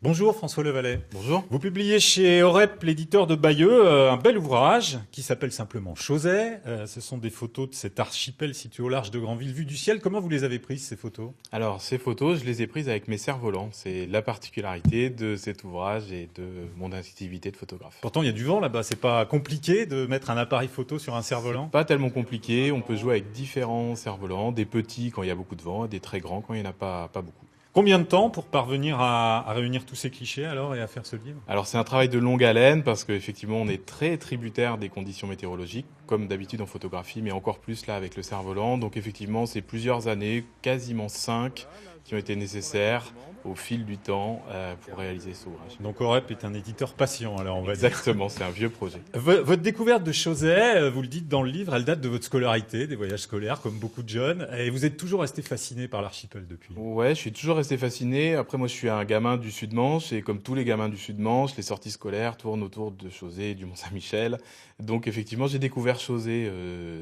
Bonjour François Levallet. Bonjour. Vous publiez chez Orep, l'éditeur de Bayeux, un bel ouvrage qui s'appelle simplement Chauzet. Ce sont des photos de cet archipel situé au large de Granville, vue du ciel. Comment vous les avez prises, ces photos? Alors, ces photos, je les ai prises avec mes cerfs-volants. C'est la particularité de cet ouvrage et de mon activité de photographe. Pourtant, il y a du vent là-bas. C'est pas compliqué de mettre un appareil photo sur un cerf-volant? Pas tellement compliqué. On peut jouer avec différents cerfs-volants, des petits quand il y a beaucoup de vent et des très grands quand il n'y en a pas beaucoup. Combien de temps pour parvenir à réunir tous ces clichés alors et à faire ce livre? Alors, c'est un travail de longue haleine parce qu'effectivement, on est très tributaire des conditions météorologiques, comme d'habitude en photographie, mais encore plus là avec le cerf-volant. Donc, effectivement, c'est plusieurs années, quasiment 5, qui ont été nécessaires au fil du temps pour réaliser ce ouvrage. Donc Orep est un éditeur patient, alors on va dire. Exactement, c'est un vieux projet. Votre découverte de Chauzet, vous le dites dans le livre, elle date de votre scolarité, des voyages scolaires, comme beaucoup de jeunes, et vous êtes toujours resté fasciné par l'archipel depuis. Ouais, je suis toujours resté fasciné. Après, moi, je suis un gamin du Sud-Manche et comme tous les gamins du Sud-Manche, les sorties scolaires tournent autour de Chauzet et du Mont-Saint-Michel. Donc, effectivement, j'ai découvert Chauzet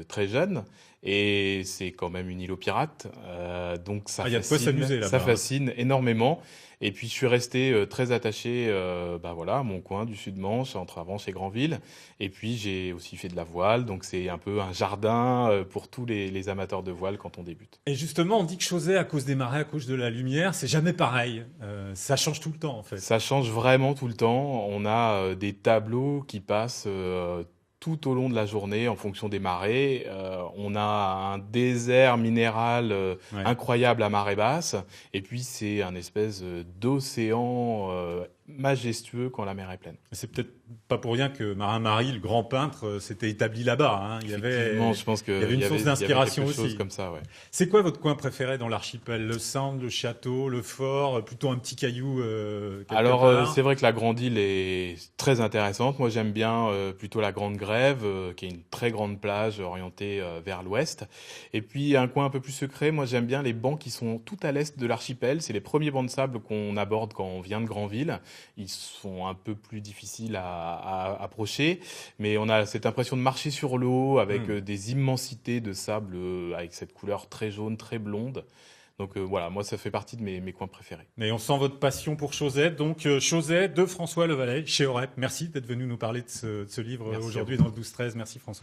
très jeune et c'est quand même une île aux pirates. Donc, ça Ah, il y a de quoi s'amuser là-bas. ça fascine énormément. Et puis, je suis resté très attaché, voilà, à mon coin du Sud-Manche, entre Avranches et Granville. Et puis, j'ai aussi fait de la voile. Donc, c'est un peu un jardin pour tous les amateurs de voile quand on débute. Et justement, on dit que Chauzet, à cause des marées, à cause de la lumière, c'est jamais pareil. Ça change tout le temps, en fait. Ça change vraiment tout le temps. On a des tableaux qui passent tout au long de la journée en fonction des marées. On a un désert minéral Ouais. incroyable à marée basse. Et puis, c'est un espèce d'océan majestueux quand la mer est pleine. C'est peut-être pas pour rien que Marin Marie, le grand peintre, s'était établi là-bas, hein. Effectivement, je pense qu'il il y avait une source d'inspiration quelque chose aussi. comme ça, ouais. C'est quoi votre coin préféré dans l'archipel? Le Sand, le château, le fort, plutôt un petit caillou quelque Alors, part? c'est vrai que la Grande Île est très intéressante. Moi, j'aime bien plutôt la Grande Grève, qui est une très grande plage orientée vers l'ouest. Et puis, un coin un peu plus secret, moi, j'aime bien les bancs qui sont tout à l'est de l'archipel. C'est les premiers bancs de sable qu'on aborde quand on vient de Granville. Ils sont un peu plus difficiles à approcher, mais on a cette impression de marcher sur l'eau avec des immensités de sable avec cette couleur très jaune, très blonde. Donc voilà, moi ça fait partie de mes coins préférés. Mais on sent votre passion pour Chauzet. Donc, Chauzet de François Levallet, chez Orep. Merci d'être venu nous parler de ce livre Merci à aujourd'hui vous. dans le 12-13. Merci François.